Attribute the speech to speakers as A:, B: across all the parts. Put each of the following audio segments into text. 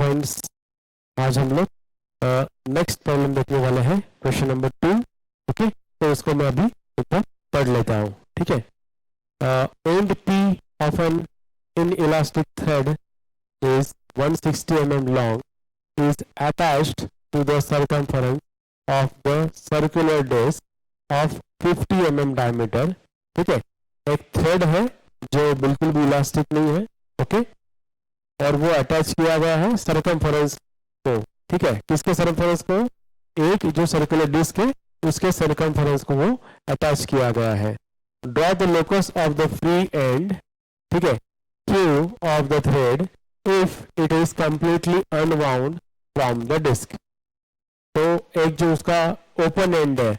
A: Friends, आज हम लोग नेक्स्ट प्रॉब्लम देखने वाले हैं, क्वेश्चन नंबर 2। ओके, तो इसको मैं अभी एक बार पढ़ लेता हूँ। ठीक है, end P of an inelastic thread is 160 mm long is attached to the circumference of the circular disc of 50 mm diameter। ठीक है, एक थ्रेड है जो बिल्कुल भी इलास्टिक नहीं है। ओके, और वो अटैच किया गया है सरकमफेरेंस को। ठीक है, किसके सरकमफेरेंस को? एक जो सर्कुलर डिस्क है उसके सरकमफेरेंस को वो अटैच किया गया है। Draw the locus of the free and, ठीक है, Q of the thread if it is completely unwound from the disk। तो एक जो उसका ओपन एंड है,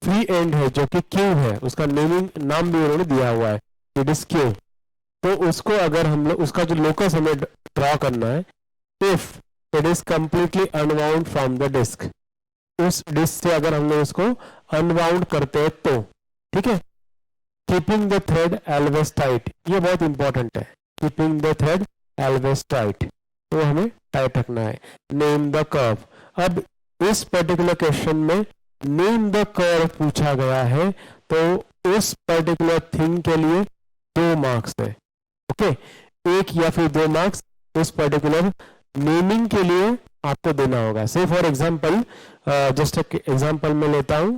A: फ्री एंड है जो कि Q है, उसका नाम भी उन्होंने दिया हुआ है, इट इज Q। तो उसको अगर हम लोग उसका जो लोकस हमें ड्रॉ करना है, if it is completely unwound from the disc, उस डिस्क से अगर हम लोग उसको अनवाउंड करते हैं तो। ठीक है, keeping the thread always tight, ये बहुत इंपॉर्टेंट है। Keeping the thread always tight, तो हमें टाइट रखना है। नेम द कर्व, अब इस पर्टिकुलर क्वेश्चन में नेम द कर्व पूछा गया है, तो इस पर्टिकुलर थिंग के लिए 2 मार्क्स है। ओके, 1 या फिर 2 मार्क्स इस पर्टिकुलर नेमिंग के लिए आपको देना होगा। से फॉर एग्जाम्पल, जस्ट एक एग्जाम्पल में लेता हूं,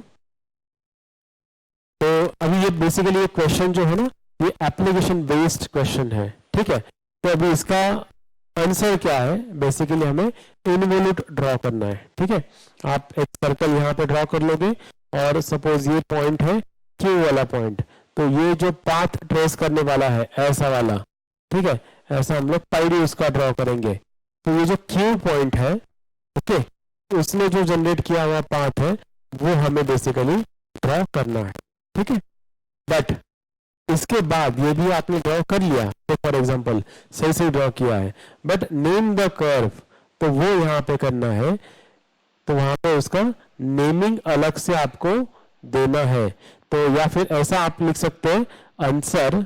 A: तो अभी ये बेसिकली ये क्वेश्चन जो है ना, ये एप्लीकेशन बेस्ड क्वेश्चन है। ठीक है, तो अभी इसका आंसर क्या है? बेसिकली हमें इनवोल्यूट ड्रॉ करना है। ठीक है, आप एक सर्कल यहाँ पे ड्रॉ कर लोगे और सपोज ये पॉइंट है Q वाला पॉइंट, तो ये जो पाथ ट्रेस करने वाला है ऐसा वाला, ठीक है, ऐसा हम लोग पाइडी उसका ड्रॉ करेंगे। तो ये जो Q पॉइंट है, ओके, उसने जो जनरेट किया हुआ पाथ है वो हमें बेसिकली ड्रॉ करना है। ठीक है, बट इसके बाद ये भी आपने ड्रॉ कर लिया, तो फॉर एग्जांपल सही से ड्रॉ किया है, बट नेम द कर्व, तो वो यहाँ पे करना है, तो वहां पे उसका नेमिंग अलग से आपको देना है। तो या फिर ऐसा आप लिख सकते हैं, answer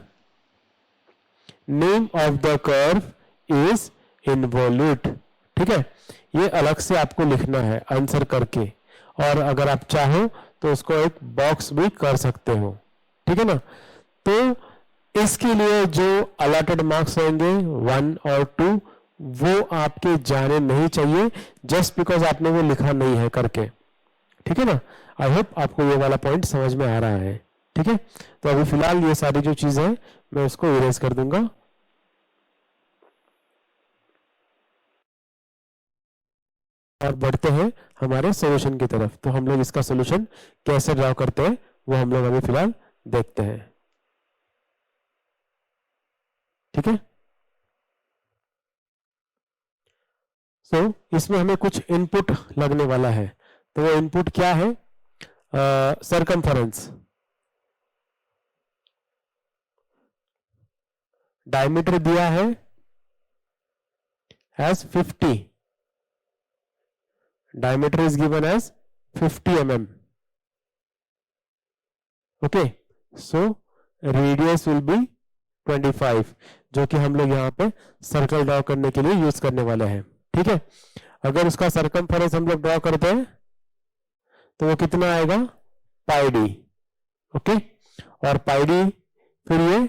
A: name of the curve is involute. ठीक है, ये अलग से आपको लिखना है आंसर करके, और अगर आप चाहो तो उसको एक बॉक्स भी कर सकते हो। ठीक है ना, तो इसके लिए जो अलॉटेड मार्क्स होंगे 1 और 2, वो आपके जाने नहीं चाहिए जस्ट बिकॉज आपने वो लिखा नहीं है करके। ठीक है ना, आई होप आपको ये वाला पॉइंट समझ में आ रहा है। ठीक है, तो अभी फिलहाल ये सारी जो चीजें हैं मैं उसको इरेज कर दूंगा। और बढ़ते हैं हमारे सॉल्यूशन की तरफ। तो हम लोग इसका सॉल्यूशन कैसे ड्रॉ करते हैं वो हम लोग अभी फिलहाल देखते हैं। ठीक है, सो इसमें हमें कुछ इनपुट लगने वाला है। तो वो इनपुट क्या है? सरकमफेरेंस, डायमीटर दिया है as 50, diameter is given as 50 mm। Okay, so radius will be 25, जो कि हम लोग यहाँ पे सर्कल ड्रॉ करने के लिए यूज करने वाले हैं। ठीक है, अगर उसका सरकमफेरेंस हम लोग ड्रॉ करते हैं तो वो कितना आएगा? पाई-डी। ओके, और पाई-डी फिर ये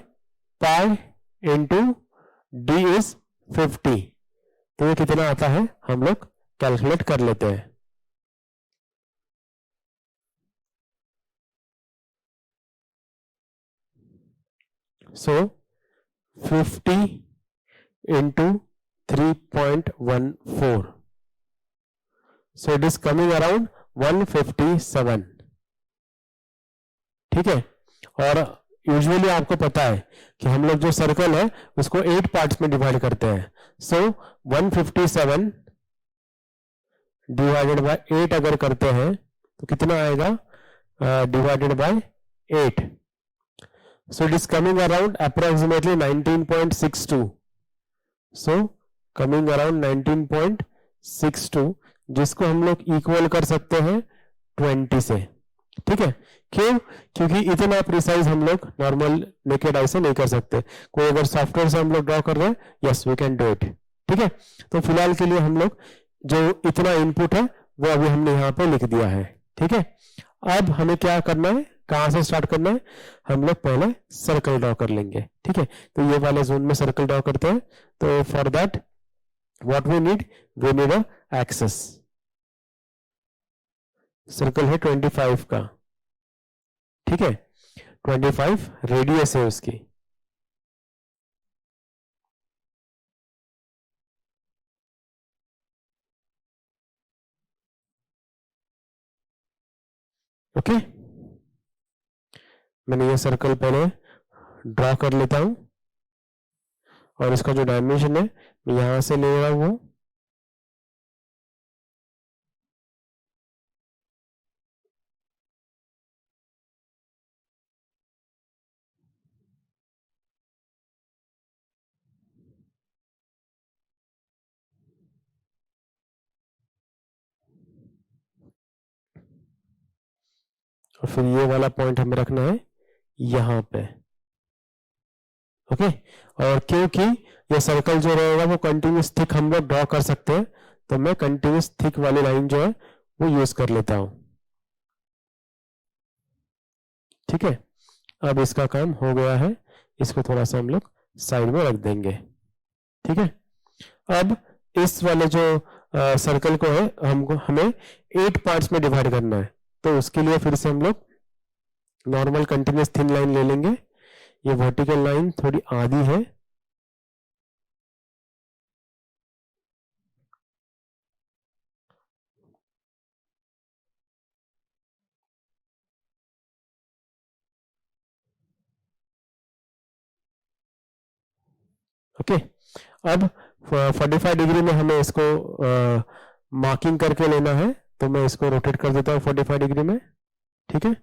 A: पाई इंटू डी इज 50, तो ये कितना आता है हम लोग कैलकुलेट कर लेते हैं। सो 50 into 3.14, so it is coming around 157। ठीक है, और यूजुअली आपको पता है कि हम लोग जो सर्कल है उसको 8 पार्ट्स में डिवाइड करते हैं। सो 157 डिवाइडेड बाय 8 अगर करते हैं तो कितना आएगा? Divided by 8, so it is coming around approximately 19.62, so coming around 19.62, जिसको हम लोग इक्वल कर सकते हैं 20 से। ठीक है, क्यों? क्योंकि इतना प्रिसाइज हम लोग नॉर्मल नेकेड आई से नहीं कर सकते। कोई अगर सॉफ्टवेयर से हम लोग ड्रॉ कर रहे हैं, yes we can do it. ठीक है, तो फिलहाल के लिए हम लोग जो इतना इनपुट है वो अभी हमने यहाँ पे लिख दिया है। ठीक है, अब हमें क्या करना है, कहाँ से स्टार्ट करना है, हम लोग पहले सर्कल ड्रॉ कर लेंगे। ठीक है, तो ये वाले जोन में सर्कल ड्रॉ करते हैं। तो for that what we need a axis. Circle है 25 का, ठीक है, 25 रेडियस है उसकी। ओके, मैंने ये सर्कल पहले ड्रॉ कर लेता हूं और इसका जो डायमेंशन है मैं यहां से ले रहा हूं, और फिर ये वाला पॉइंट हमें रखना है यहां पे। ओके, और क्योंकि ये सर्कल जो रहेगा वो कंटिन्यूस थिक हम लोग ड्रॉ कर सकते हैं, तो मैं कंटिन्यूस थिक वाली लाइन जो है वो यूज कर लेता हूं। ठीक है, अब इसका काम हो गया है, इसको थोड़ा सा हम लोग साइड में रख देंगे। ठीक है, अब इस वाले जो सर्कल को है हमें 8 पार्ट्स में डिवाइड करना है, तो उसके लिए फिर से हम लोग नॉर्मल कंटिन्यूस थिन लाइन ले लेंगे। ये वर्टिकल लाइन थोड़ी आधी है, ओके। अब 45 डिग्री में हमें इसको मार्किंग करके लेना है, तो मैं इसको रोटेट कर देता हूँ 45 डिग्री में। ठीक है,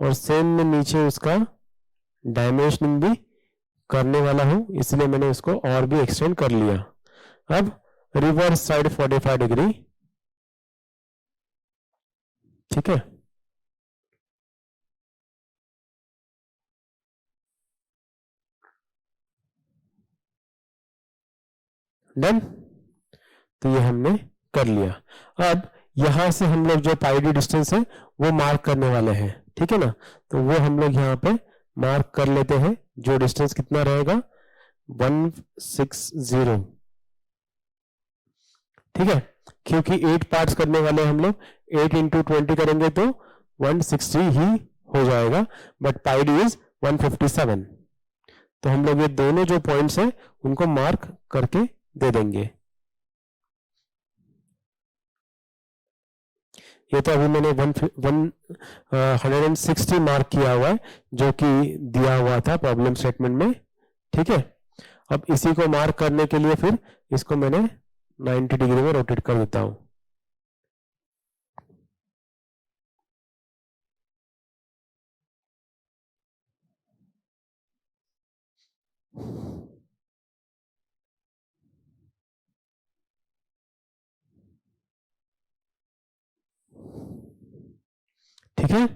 A: और सेम में नीचे उसका डायमेंशनिंग भी करने वाला हूं, इसलिए मैंने उसको और भी एक्सटेंड कर लिया। अब रिवर्स साइड 45 डिग्री। ठीक है, डन, तो ये हमने कर लिया। अब यहां से हम लोग जो पाई डी डिस्टेंस है वो मार्क करने वाले हैं। ठीक है ना, तो वो हम लोग यहाँ पे मार्क कर लेते हैं। जो डिस्टेंस कितना रहेगा 160। ठीक है, क्योंकि 8 पार्ट्स करने वाले हम लोग 8 इंटू 20 करेंगे तो 160 ही हो जाएगा, बट पाई डी इज 157। तो हम लोग ये दोनों जो पॉइंट्स हैं उनको मार्क करके दे देंगे। ये तो अभी मैंने 160 मार्क किया हुआ है, जो कि दिया हुआ था प्रॉब्लम स्टेटमेंट में। ठीक है, अब इसी को मार्क करने के लिए फिर इसको मैंने 90 डिग्री में रोटेट कर देता हूं। ठीक है,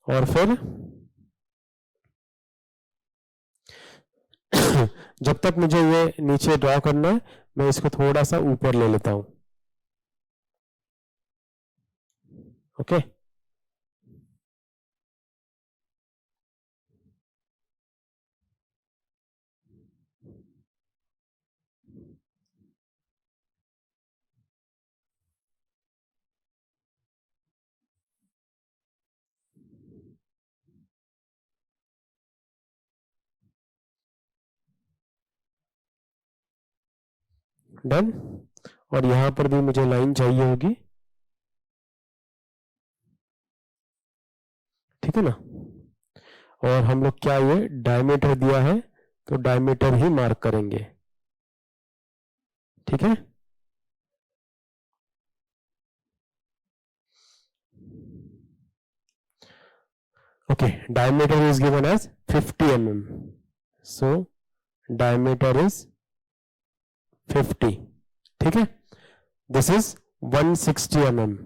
A: और फिर जब तक मुझे ये नीचे ड्रॉ करना है मैं इसको थोड़ा सा ऊपर ले लेता हूं। ओके, डन, और यहां पर भी मुझे लाइन चाहिए होगी। ठीक है ना, और हम लोग क्या ये डायमीटर दिया है तो डायमीटर ही मार्क करेंगे। ठीक है, okay, diameter is given as 50 mm, so diameter is 50. ठीक है, this is 160 mm,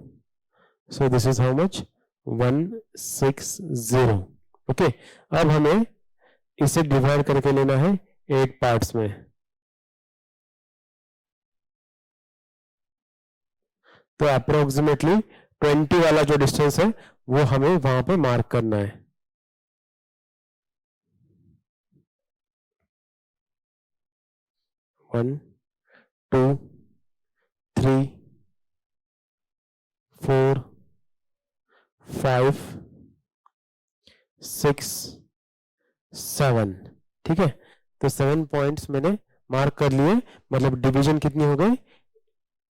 A: so this is how much 160. Okay, अब हमें इसे डिवाइड करके लेना है 8 पार्ट्स में। तो अप्रोक्सीमेटली 20 वाला जो डिस्टेंस है वो हमें वहां पे मार्क करना है। One, two, three, 4, 5, 6, 7। ठीक है, तो 7 पॉइंट्स मैंने मार्क कर लिए, मतलब डिवीजन कितनी हो गई,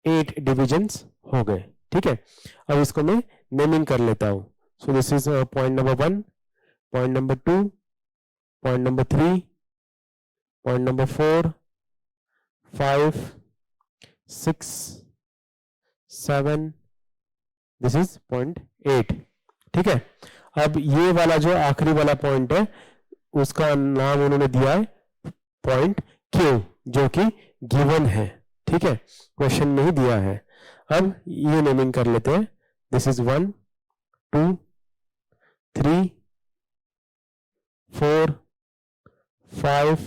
A: 8 डिविजन्स हो गए। ठीक है, अब इसको मैं नेमिंग कर लेता हूं। So this is point number 1, point number 2, point number 3, point number 4, 5, 6, 7, this is point 8। ठीक है, अब ये वाला जो आखिरी वाला पॉइंट है उसका नाम उन्होंने दिया है पॉइंट क्यू, जो कि गिवन है। ठीक है, क्वेश्चन में ही दिया है। अब ये नेमिंग कर लेते हैं। दिस इज 1, 2, 3, 4, 5,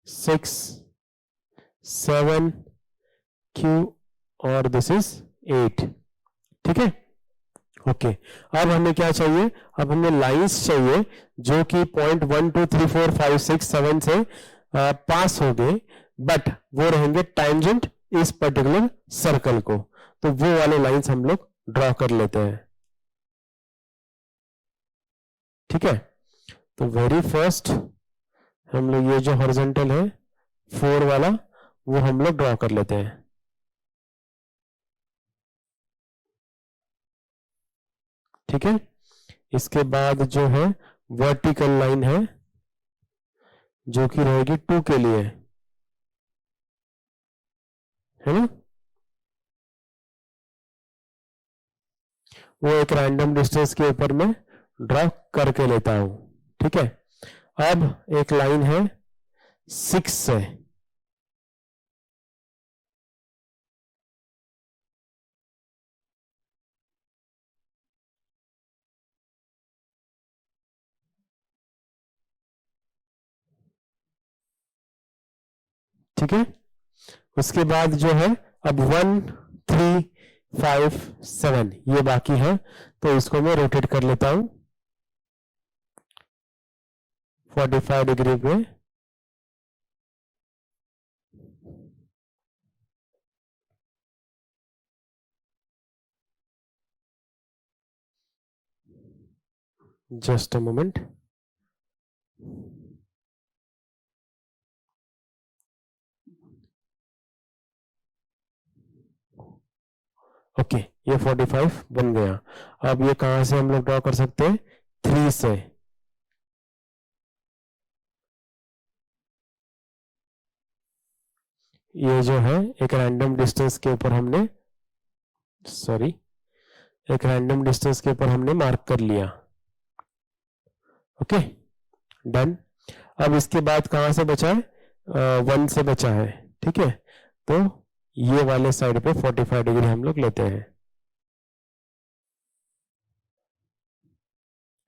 A: 6, 7 क्यू और दिस इज 8। ठीक है, ओके, अब हमें क्या चाहिए, अब हमें लाइंस चाहिए जो कि पॉइंट 1, 2, 3, 4, 5, 6, 7 से पास हो गए, बट वो रहेंगे टैंजेंट इस पर्टिकुलर सर्कल को। तो वो वाले लाइंस हम लोग ड्रॉ कर लेते हैं। ठीक है, तो वेरी फर्स्ट हम लोग ये जो हॉरिजॉन्टल है 4 वाला वो हम लोग ड्रॉ कर लेते हैं। ठीक है, इसके बाद जो है वर्टिकल लाइन है जो कि रहेगी 2 के लिए, है ना, वो एक रैंडम डिस्टेंस के ऊपर मैं ड्रॉ करके लेता हूं। ठीक है, अब एक लाइन है 6 से, ठीक है, उसके बाद जो है अब 1, 3, 5, 7 ये बाकी है, तो इसको मैं रोटेट कर लेता हूं 45 डिग्री पे। Just a moment. ओके, ये 45 बन गया। अब ये कहां से हम लोग ड्रॉ कर सकते हैं, 3 से। ये जो है एक रैंडम डिस्टेंस के ऊपर हमने, सॉरी, एक रैंडम डिस्टेंस के ऊपर हमने मार्क कर लिया। Okay, done. अब इसके बाद कहां से बचा है, 1 से बचा है। ठीक है, तो ये वाले साइड पे 45 डिग्री हम लोग लेते हैं।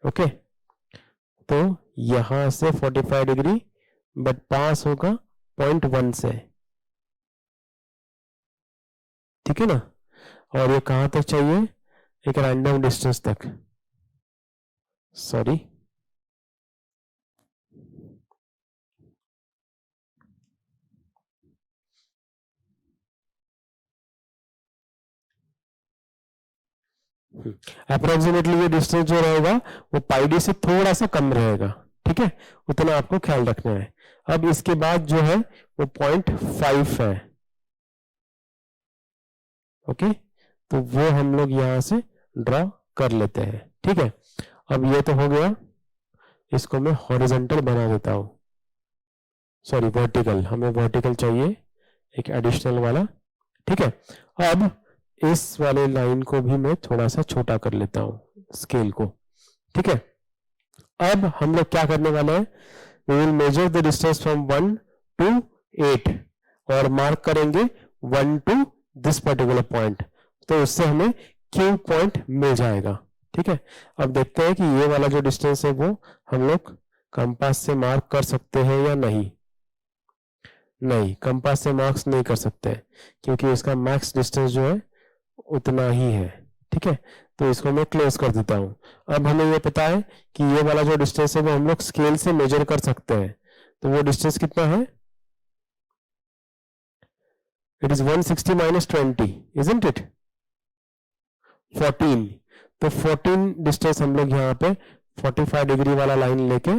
A: ओके, तो यहां से 45 डिग्री, बट पास होगा पॉइंट 1 से। ठीक है ना, और ये कहां तक चाहिए, एक रैंडम डिस्टेंस तक, सॉरी, अप्रोक्सीमेटली ये डिस्टेंस जो रहेगा वो पाई डी से थोड़ा सा कम रहेगा। ठीक है, उतना आपको ख्याल रखना है। अब इसके बाद जो है वो 0.5 है। ओके, तो वो हम लोग यहां से ड्रॉ कर लेते हैं। ठीक है, अब ये तो हो गया, इसको मैं हॉरिजॉन्टल बना देता हूं, सॉरी वर्टिकल, हमें वर्टिकल चाहिए एक एडिशनल वाला। ठीक है, अब इस वाले लाइन को भी मैं थोड़ा सा छोटा कर लेता हूं, स्केल को। ठीक है, अब हम लोग क्या करने वाले हैं, we will measure the distance from 1 to 8 और मार्क करेंगे 1 to दिस पर्टिकुलर पॉइंट, तो उससे हमें क्यू पॉइंट मिल जाएगा। ठीक है, अब देखते हैं कि ये वाला जो डिस्टेंस है वो हम लोग कंपास से मार्क कर सकते हैं या नहीं। नहीं, कंपास से मार्क्स नहीं कर सकते क्योंकि इसका मैक्स डिस्टेंस जो है उतना ही है। ठीक है, तो इसको मैं क्लोज कर देता हूं। अब हमें ये पता है कि ये वाला जो डिस्टेंस है वो हम लोग स्केल से मेजर कर सकते हैं। तो वो डिस्टेंस कितना है? It is 160 minus 20, isn't it? 14। तो 14 डिस्टेंस हम लोग यहाँ पे 45 डिग्री वाला लाइन लेके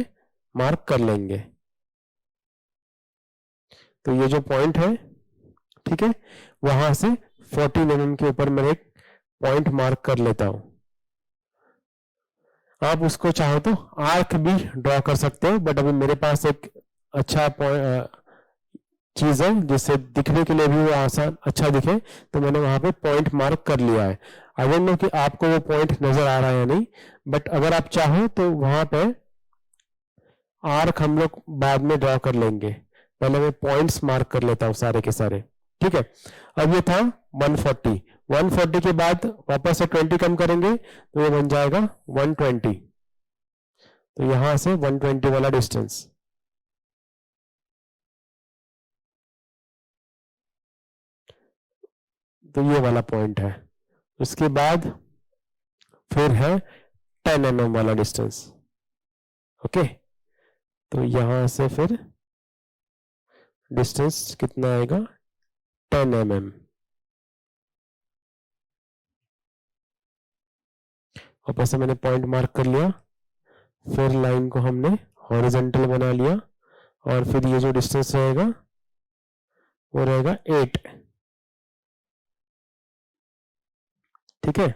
A: मार्क कर लेंगे। तो ये जो पॉइंट है, ठीक है, वहां से 14 mm के ऊपर मैं एक पॉइंट मार्क कर लेता हूं। आप उसको चाहो तो आर्क भी ड्रॉ कर सकते हो, बट अभी मेरे पास एक अच्छा चीज है जिससे दिखने के लिए भी वो आसान अच्छा दिखे, तो मैंने वहां पे पॉइंट मार्क कर लिया है। आई डोंट नो कि आपको वो पॉइंट नजर आ रहा है या नहीं, बट अगर आप चाहो तो वहां पे आर्क हम लोग बाद में ड्रॉ कर लेंगे। पहले मैं पॉइंट्स मार्क कर लेता हूं सारे के सारे। ठीक है, अब ये था 140। 140 के बाद वापस से 20 कम करेंगे तो ये बन जाएगा 120। तो यहां से 120 वाला डिस्टेंस, तो ये वाला पॉइंट है। उसके बाद फिर है 10 mm वाला डिस्टेंस। ओके, तो यहां से फिर डिस्टेंस कितना आएगा? 10 mm। वापस से मैंने पॉइंट मार्क कर लिया, फिर लाइन को हमने हॉरिजॉन्टल बना लिया, और फिर ये जो डिस्टेंस रहेगा वो रहेगा 8। ठीक है,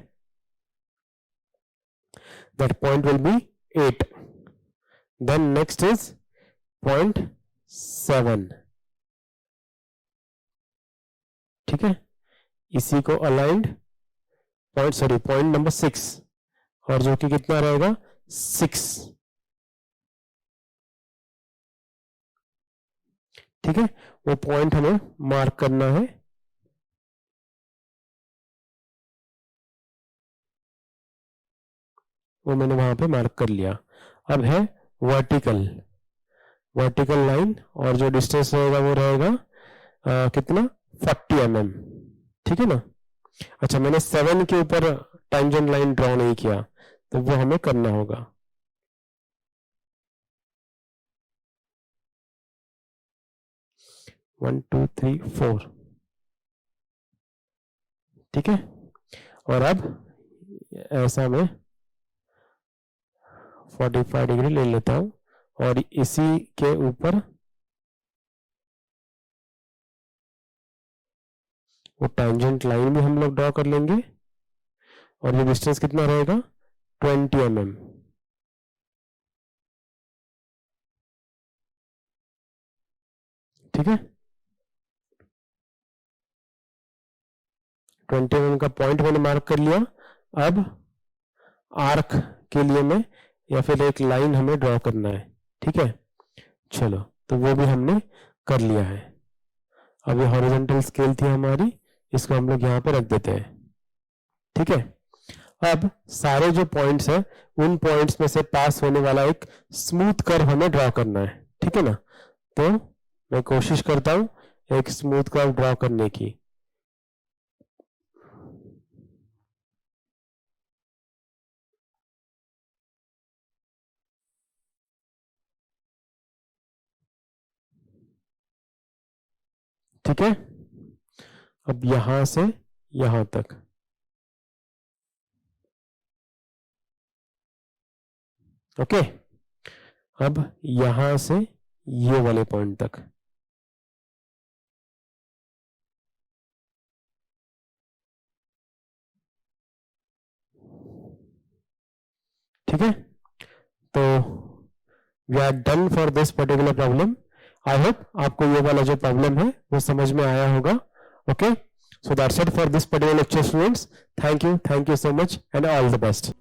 A: that point will be 8। Then next is point 7। ठीक है, इसी को अलाइंड पॉइंट नंबर 6, और जो कि कितना रहेगा? 6। ठीक है, वो पॉइंट हमें मार्क करना है। वो मैंने वहां पे मार्क कर लिया। अब है वर्टिकल लाइन, और जो डिस्टेंस रहेगा वो रहेगा कितना? 40 mm। ठीक है ना? अच्छा, मैंने 7 के ऊपर टेंजेंट लाइन ड्रॉ नहीं किया, तो वो हमें करना होगा। One two three 4। ठीक है, और अब ऐसा मैं 45 डिग्री ले लेता हूं, और इसी के ऊपर वो टेंजेंट लाइन भी हम लोग ड्रॉ कर लेंगे, और ये डिस्टेंस कितना रहेगा? 20 mm। ठीक है, 20 mm का पॉइंट मैंने मार्क कर लिया। अब आर्क के लिए मैं, या फिर एक लाइन हमें ड्रॉ करना है। ठीक है, चलो, तो वो भी हमने कर लिया है। अब ये हॉरिजॉन्टल स्केल थी हमारी, इसको हम लोग यहाँ पे रख देते हैं। ठीक है, अब सारे जो पॉइंट्स हैं उन पॉइंट्स में से पास होने वाला एक स्मूथ कर्व हमें ड्रॉ करना है। ठीक है ना? तो मैं कोशिश करता हूं एक स्मूथ कर्व ड्रॉ करने की। ठीक है, अब यहां से यहां तक, ओके, अब यहां से ये वाले पॉइंट तक। ठीक है, तो we are done for this particular problem. I hope आपको ये वाला जो प्रॉब्लम है वो समझ में आया होगा। Okay, so that's it for this particular lecture, students. Thank you so much, and all the best.